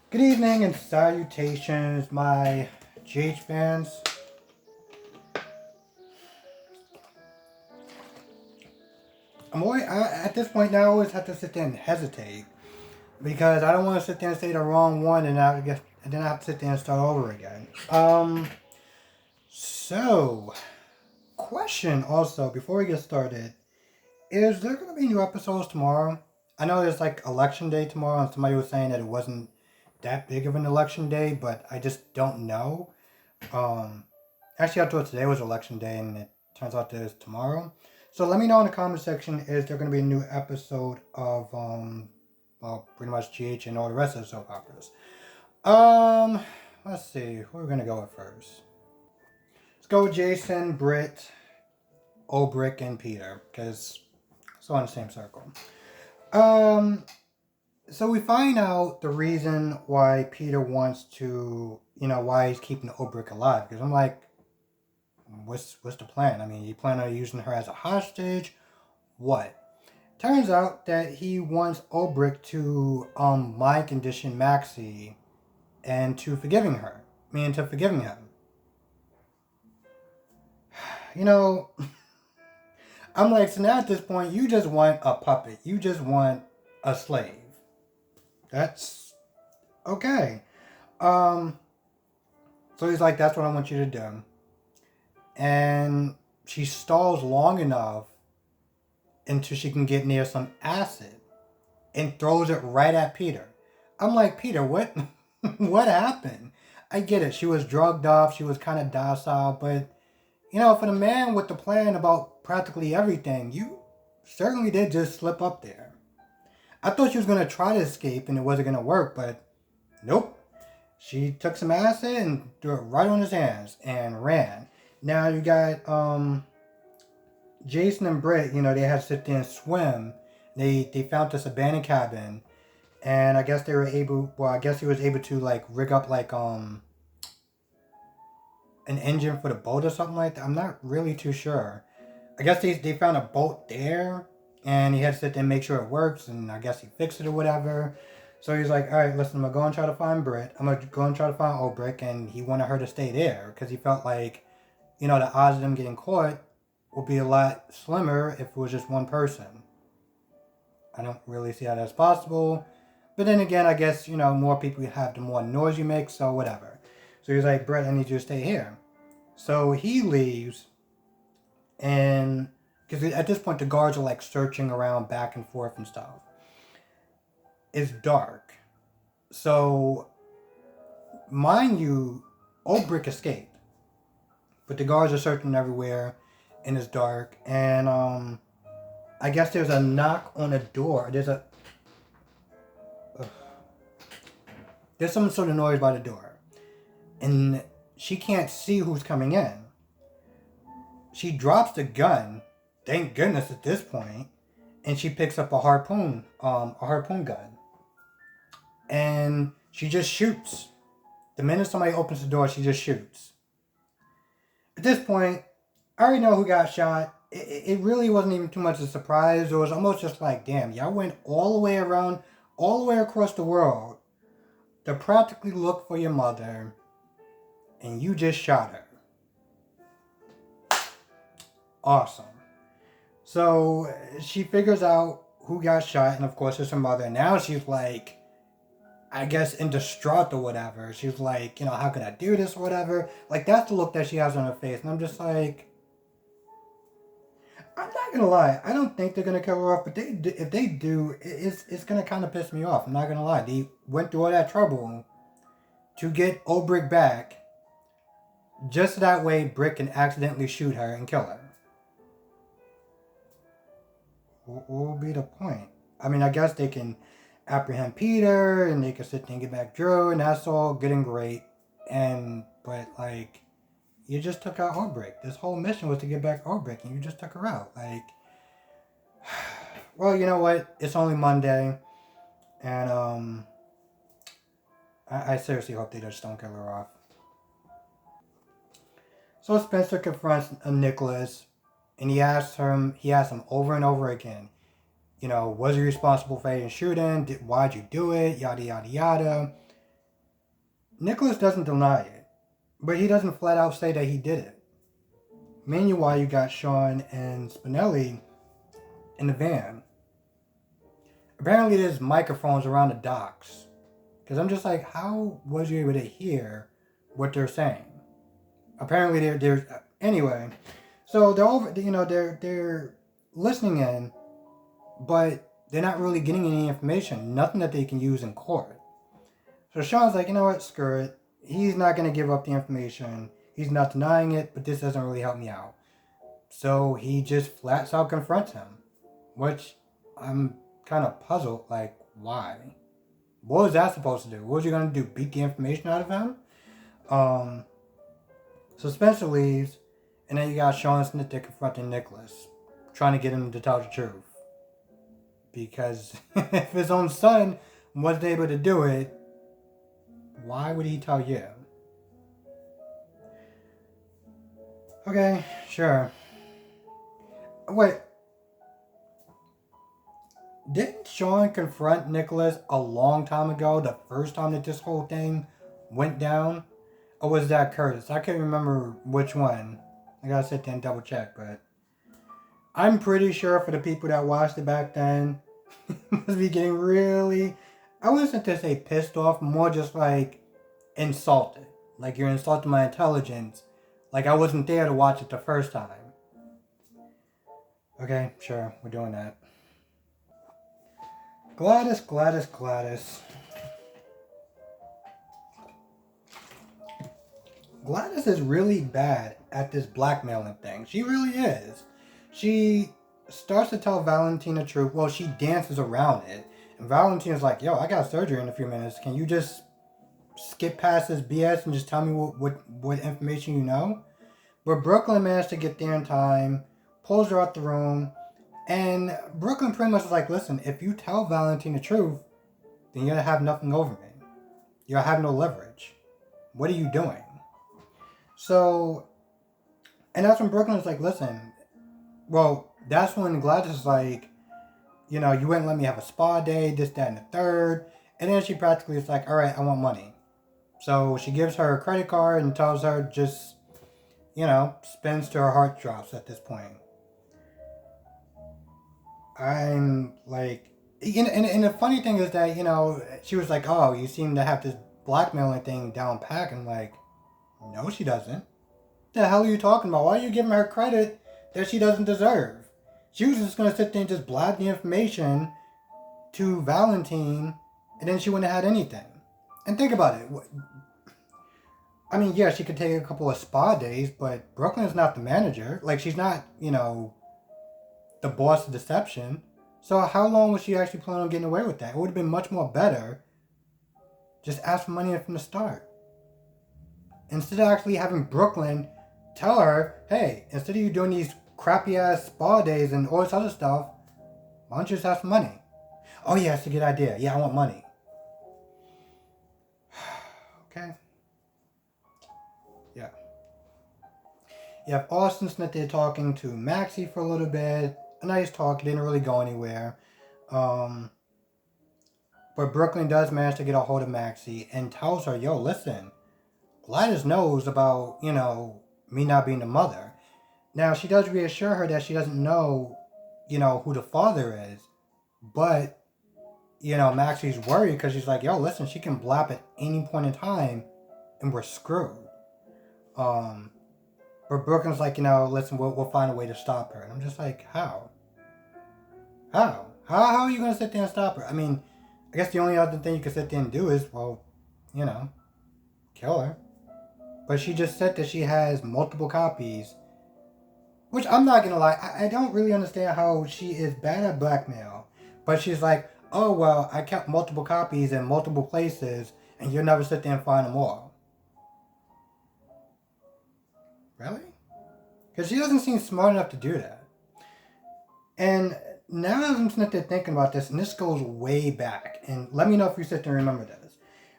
Good evening and salutations, my GH fans. At this point now, I always have to sit there and hesitate because I don't want to sit there and say the wrong one and then I have to sit there and start over again. So question also before we get started: is there going to be new episodes tomorrow? I know there's like election day tomorrow, and somebody was saying that it wasn't that big of an election day, but I just don't know. Um, Actually, I thought today was election day, and it turns out that it's tomorrow. So let me know in the comment section, is there going to be a new episode of well, pretty much GH and all the rest of the soap operas. Um, let's see, who are we going to go with first? Let's go with Jason, Britt, Obrick, and Peter, because it's all in the same circle. Um, so we find out the reason why Peter wants to, why he's keeping Obrick alive. Because I'm like, what's the plan? I mean, you plan on using her as a hostage? What? Turns out that he wants Obrick to mind condition Maxie and to forgiving her. I mean, to forgiving him. You know, I'm like, so now at this point, you just want a puppet. You just want a slave. That's okay. Um, so he's like, that's what I want you to do. And she stalls long enough until she can get near some acid and throws it right at Peter. I'm like, Peter, what what happened? I get it. She was drugged up. She was kind of docile. But, for the man with the plan about practically everything, you certainly did just slip up there. I thought she was going to try to escape and it wasn't going to work, but nope. She took some acid and threw it right on his hands and ran. Now you got Jason and Britt, they had to sit there and swim. They found this abandoned cabin, and I guess they were able. Well, I guess he was able to like rig up like an engine for the boat or something like that. I'm not really too sure. I guess they found a boat there, and he had to sit there and make sure it works. And I guess he fixed it or whatever. So he's like, all right, listen, I'm gonna go and try to find Britt. I'm gonna go and try to find Obrick, and he wanted her to stay there because he felt like, the odds of them getting caught would be a lot slimmer if it was just one person. I don't really see how that's possible. But then again, I guess, more people you have, the more noise you make, so whatever. So he's like, Brett, I need you to stay here. So he leaves, and because at this point, the guards are like searching around back and forth and stuff. It's dark. So, mind you, Obrick escaped. But the guards are searching everywhere, and it's dark. And I guess there's a knock on a door. There's some sort of noise by the door. And she can't see who's coming in. She drops the gun, thank goodness at this point, and she picks up a harpoon gun. And she just shoots. The minute somebody opens the door, she just shoots. At this point, I already know who got shot. It really wasn't even too much of a surprise. It was almost just like, damn, y'all went all the way around, all the way across the world to practically look for your mother, and you just shot her. Awesome. So she figures out who got shot, and of course it's her mother. And now she's like, I guess in distraught or whatever. She's like, how can I do this or whatever? Like, that's the look that she has on her face. And I'm just like, I'm not gonna lie. I don't think they're gonna kill her off, but if they do, it's gonna kind of piss me off. I'm not gonna lie. They went through all that trouble to get Obrick back, just that way Brick can accidentally shoot her and kill her. What will be the point? I mean, I guess they can apprehend Peter and they can sit there and get back Drew, and that's all good and great. But like, you just took out Obrick. This whole mission was to get back Obrick, and you just took her out. Like, well, you know what? It's only Monday, and I seriously hope they just don't kill her off. So Spencer confronts Nicholas, and he asks him over and over again, was he responsible for Aiden shooting? Why'd you do it? Yada, yada, yada. Nicholas doesn't deny it, but he doesn't flat out say that he did it. Meanwhile, you got Sean and Spinelli in the van. Apparently, there's microphones around the docks. Because I'm just like, how was you able to hear what they're saying? Apparently, they're anyway. So they're over, they're listening in, but they're not really getting any information, nothing that they can use in court. So Sean's like, you know what, screw it. He's not going to give up the information. He's not denying it, but this doesn't really help me out. So he just flats out confronts him, which I'm kind of puzzled, like, why? What was that supposed to do? What was you going to do, beat the information out of him? So Spencer leaves, and then you got Sean Snittick confronting Nicholas, trying to get him to tell the truth. Because if his own son wasn't able to do it, why would he tell you? Okay, sure. Wait. Didn't Sean confront Nicholas a long time ago, the first time that this whole thing went down? Or was that Curtis? I can't remember which one. I gotta sit there and double check, but I'm pretty sure for the people that watched it back then, must be getting really, I wasn't to say pissed off, more just like insulted. Like you're insulting my intelligence. Like I wasn't there to watch it the first time. Okay, sure, we're doing that. Gladys. Gladys is really bad at this blackmailing thing. She really is. She starts to tell Valentina the truth. Well, she dances around it. And Valentina's like, yo, I got surgery in a few minutes. Can you just skip past this BS and just tell me what information you know? But Brooklyn managed to get there in time, pulls her out the room, and Brooklyn pretty much is like, listen, if you tell Valentina the truth, then you're going to have nothing over me. You'll have no leverage. What are you doing? So, and that's when Brooklyn's like, listen, well, that's when Gladys is like, you wouldn't let me have a spa day, this, that, and the third. And then she practically is like, all right, I want money. So she gives her a credit card and tells her just, spends till her heart drops at this point. I'm like, and the funny thing is that, she was like, oh, you seem to have this blackmailing thing down pat. And like, no, she doesn't. The hell are you talking about? Why are you giving her credit that she doesn't deserve? She was just going to sit there and just blab the information to Valentine, and then she wouldn't have had anything. And think about it. I mean, yeah, she could take a couple of spa days, but Brooklyn's not the manager. Like, she's not, the boss of deception. So how long was she actually planning on getting away with that? It would have been much more better just ask for money from the start. Instead of actually having Brooklyn tell her, hey, instead of you doing these crappy ass spa days and all this other stuff, why don't you just ask for money? Oh yeah, that's a good idea. Yeah, I want money. Okay. Yeah. You have Austin Smith there talking to Maxie for a little bit. A nice talk, didn't really go anywhere. But Brooklyn does manage to get a hold of Maxie and tells her, yo, listen, Gladys knows about, me not being the mother. Now, she does reassure her that she doesn't know, who the father is. But, Maxie's worried because she's like, yo, listen, she can blap at any point in time and we're screwed. But Brooklyn's like, listen, we'll find a way to stop her. And I'm just like, how? How are you going to sit there and stop her? I mean, I guess the only other thing you can sit there and do is, well, kill her. But she just said that she has multiple copies. Which I'm not going to lie, I don't really understand how she is bad at blackmail. But she's like, oh, well, I kept multiple copies in multiple places, and you'll never sit there and find them all. Really? Because she doesn't seem smart enough to do that. And now I'm sitting there thinking about this, and this goes way back. And let me know if you sit there and remember this.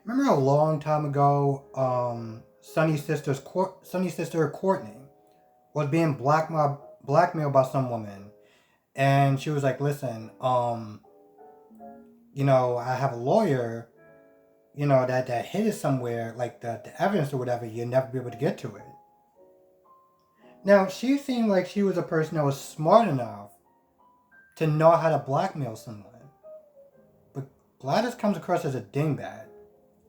Remember a long time ago, Sonny's sister Courtney was being blackmailed by some woman. And she was like, listen, I have a lawyer, that hid it somewhere, like the evidence or whatever, you'd never be able to get to it. Now, she seemed like she was a person that was smart enough to know how to blackmail someone. But Gladys comes across as a dingbat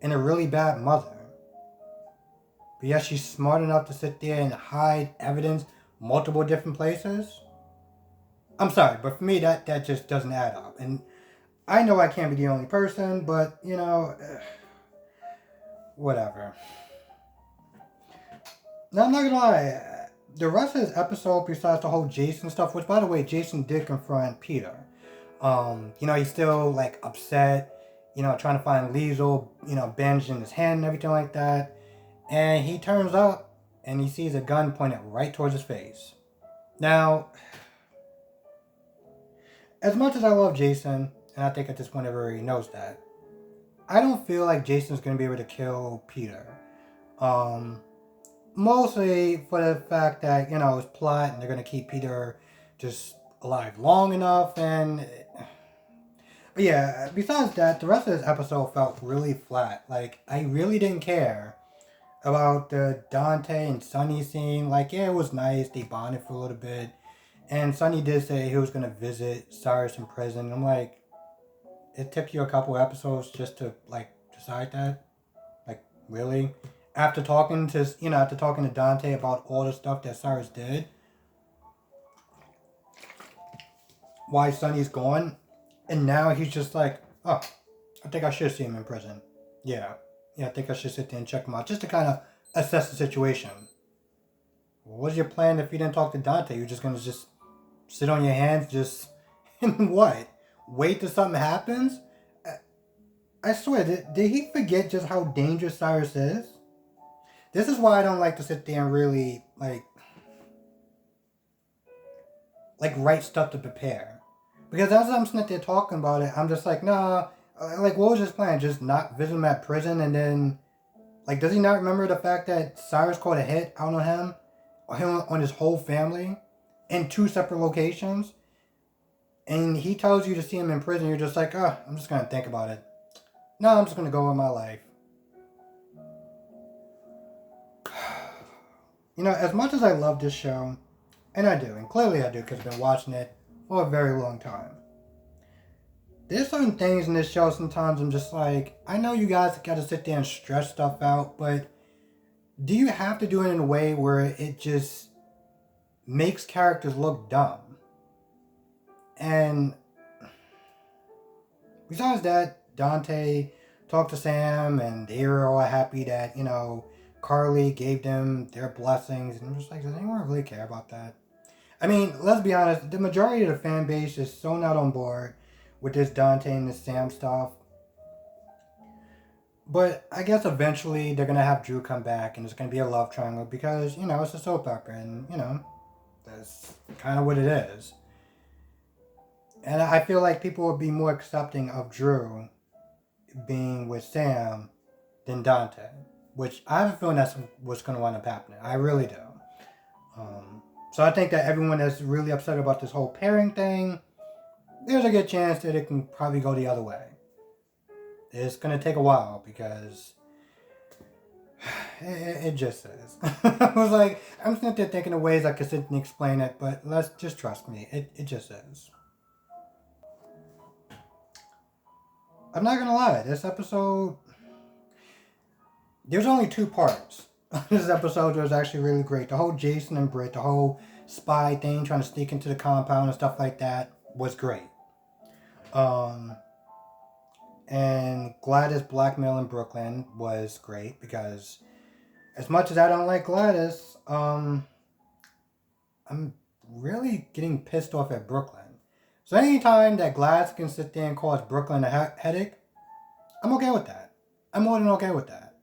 and a really bad mother. But yet she's smart enough to sit there and hide evidence multiple different places. I'm sorry, but for me that just doesn't add up. And I know I can't be the only person, but whatever. Now I'm not gonna lie, the rest of this episode, besides the whole Jason stuff, which by the way, Jason did confront Peter. He's still like upset, trying to find Liesel, bandaged in his hand and everything like that. And he turns up and he sees a gun pointed right towards his face. Now, as much as I love Jason, and I think at this point everybody knows that, I don't feel like Jason's going to be able to kill Peter. Mostly for the fact that, it's plot and they're going to keep Peter just alive long enough. But yeah, besides that, the rest of this episode felt really flat. Like, I really didn't care about the Dante and Sonny scene. Like, yeah, it was nice. They bonded for a little bit. And Sonny did say he was going to visit Cyrus in prison. I'm like, it took you a couple episodes just to, like, decide that? Like, really? After talking to Dante about all the stuff that Cyrus did, why Sonny's gone, and now he's just like, oh, I think I should see him in prison. Yeah, I think I should sit there and check him out, just to kind of assess the situation. What was your plan if you didn't talk to Dante? You're just going to just sit on your hands, just, and what? Wait till something happens? I swear, did he forget just how dangerous Cyrus is? This is why I don't like to sit there and really, like write stuff to prepare. Because as I'm sitting there talking about it, I'm just like, nah, like, what was his plan? Just not visit him at prison and then, like, does he not remember the fact that Cyrus caught a hit out on him? Or him on his whole family? In 2 separate locations? And he tells you to see him in prison, you're just like, I'm just going to think about it. No, I'm just going to go with my life. As much as I love this show, and I do, and clearly I do because I've been watching it for a very long time, there's certain things in this show sometimes I'm just like, I know you guys got to sit there and stress stuff out, but do you have to do it in a way where it just makes characters look dumb? And besides that, Dante talked to Sam and they were all happy that, Carly gave them their blessings. And I'm just like, does anyone really care about that? I mean, let's be honest, the majority of the fan base is so not on board with this Dante and this Sam stuff. But I guess eventually they're going to have Drew come back and it's going to be a love triangle because, it's a soap opera and, that's kind of what it is. And I feel like people would be more accepting of Drew being with Sam than Dante. Which I have a feeling that's what's going to wind up happening. I really do. So I think that everyone that's really upset about this whole pairing thing, there's a good chance that it can probably go the other way. It's going to take a while because it just is. I was like, I'm sitting there thinking of ways I could sit and explain it, but let's just trust me. It just is. I'm not going to lie. This episode, there's only 2 parts. This episode was actually really great. The whole Jason and Britt, the whole spy thing, trying to sneak into the compound and stuff like that was great. And Gladys blackmailing Brooklyn was great because as much as I don't like Gladys, I'm really getting pissed off at Brooklyn. So anytime that Gladys can sit there and cause Brooklyn a headache, I'm okay with that. I'm more than okay with that.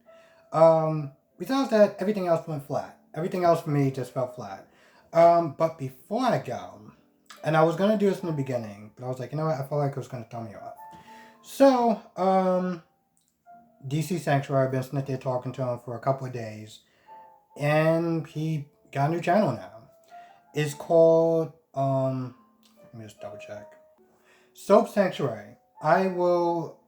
Besides that, everything else went flat. Everything else for me just fell flat. But before I go, and I was going to do this in the beginning, but I was like, you know what, I felt like it was going to throw me off. So, DC Sanctuary, I've been sitting there talking to him for a couple of days, and he got a new channel now. It's called, let me just double check. Soap Sanctuary. I will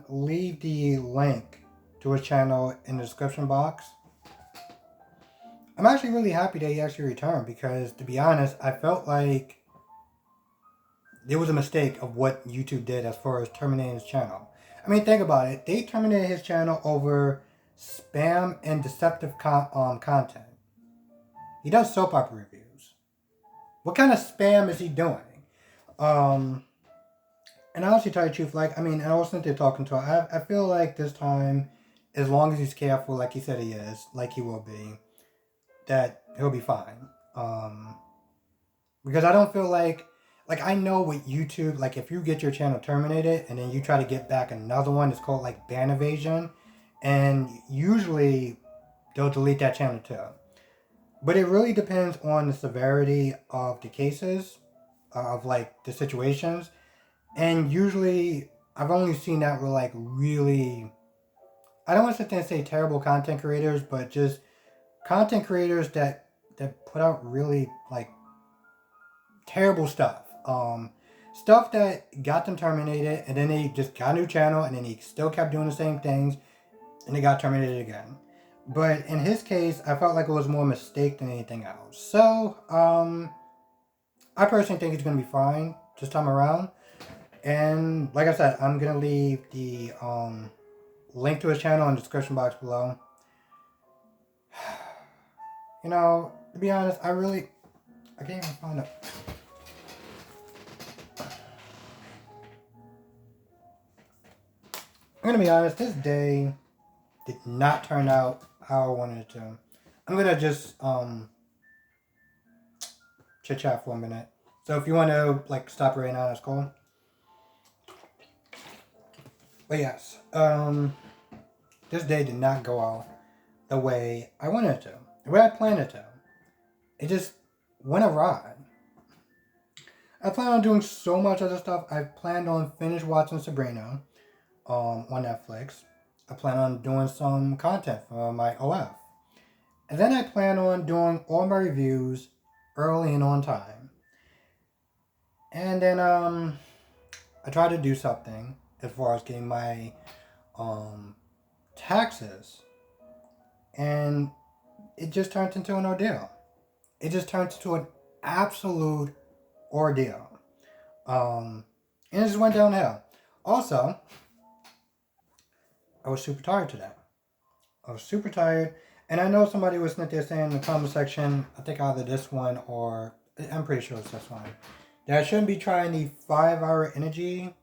leave the link to his channel in the description box. I'm actually really happy that he actually returned because, to be honest, I felt like there was a mistake of what YouTube did as far as terminating his channel. I mean, think about it. They terminated his channel over spam and deceptive content. He does soap opera reviews. What kind of spam is he doing? Um, and honestly, tell you the truth, like, I mean, I was sitting there talking to him. I feel like this time, as long as he's careful, like he said he is, like he will be, that he'll be fine. Because I don't feel like I know with YouTube, like if you get your channel terminated and then you try to get back another one, it's called like ban evasion, and usually they'll delete that channel too. But it really depends on the severity of the cases, of like the situations, and usually I've only seen that with like really, I don't want to sit there and say terrible content creators, but just content creators that put out really like terrible stuff. Stuff that got them terminated, and then they just got a new channel, and then he still kept doing the same things, and they got terminated again. But in his case, I felt like it was more a mistake than anything else. So, I personally think he's gonna be fine this time around. And like I said, I'm gonna leave the link to his channel in the description box below. You know, to be honest, I can't even find it. I'm gonna be honest, this day did not turn out how I wanted it to. I'm gonna just chit chat for a minute. So if you want to like stop right now, that's cool. But yes, this day did not go out the way I wanted it to, the way I planned it to. It just went awry. I plan on doing so much other stuff. I planned on finish watching Sabrina on Netflix. I plan on doing some content for my OF. And then I plan on doing all my reviews early and on time. And then I try to do something as far as getting my taxes. And it just turned into an ordeal. It just turned into an absolute ordeal. And it just went downhill. Also, I was super tired today. I was super tired. And I know somebody was sitting there saying in the comment section, I think either this one or, I'm pretty sure it's this one, that I shouldn't be trying the 5-hour energy.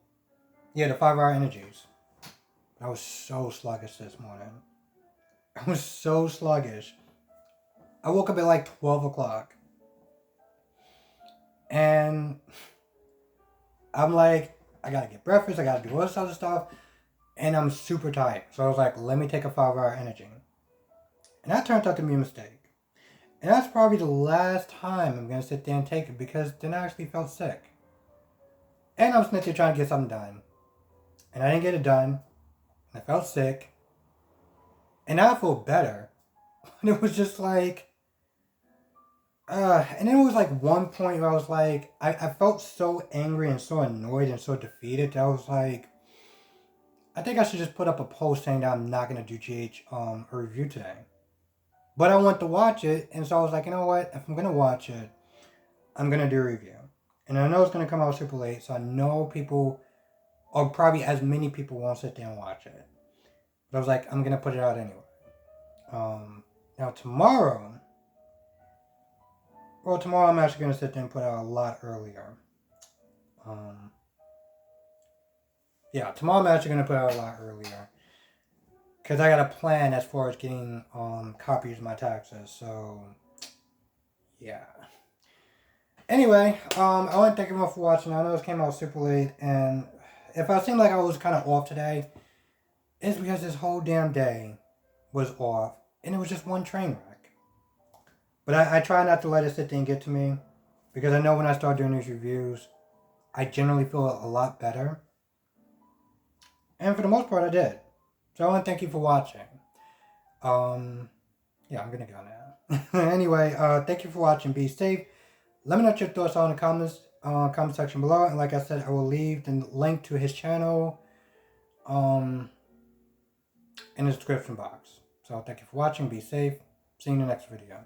Yeah, the 5-hour energies. I was so sluggish this morning. I was so sluggish. I woke up at like 12 o'clock. And I'm like, I gotta get breakfast, I gotta do all this other stuff. And I'm super tired. So I was like, let me take a 5-hour energy. And that turned out to be a mistake. And that's probably the last time I'm going to sit there and take it because then I actually felt sick. And I was sitting there trying to get something done. And I didn't get it done. And I felt sick. And now I feel better. And it was just like... and then it was like one point where I was like... I felt so angry and so annoyed and so defeated that I was like... I think I should just put up a post saying that I'm not going to do GH a review today. But I want to watch it, and so I was like, you know what? If I'm going to watch it, I'm going to do a review. And I know it's going to come out super late, so I know people, or probably as many people won't sit there and watch it. But I was like, I'm going to put it out anyway. Now tomorrow I'm actually going to sit there and put out a lot earlier. Yeah, tomorrow I'm actually going to put out a lot earlier. Because I got a plan as far as getting copies of my taxes, so yeah. Anyway, I want to thank everyone for watching. I know this came out super late, and if I seem like I was kind of off today, it's because this whole damn day was off, and it was just one train wreck. But I try not to let it sit there and get to me, because I know when I start doing these reviews, I generally feel a lot better. And for the most part, I did. So I want to thank you for watching. Yeah, I'm going to go now. Anyway, thank you for watching. Be safe. Let me know what your thoughts are in the comments comment section below. And like I said, I will leave the link to his channel in the description box. So thank you for watching. Be safe. See you in the next video.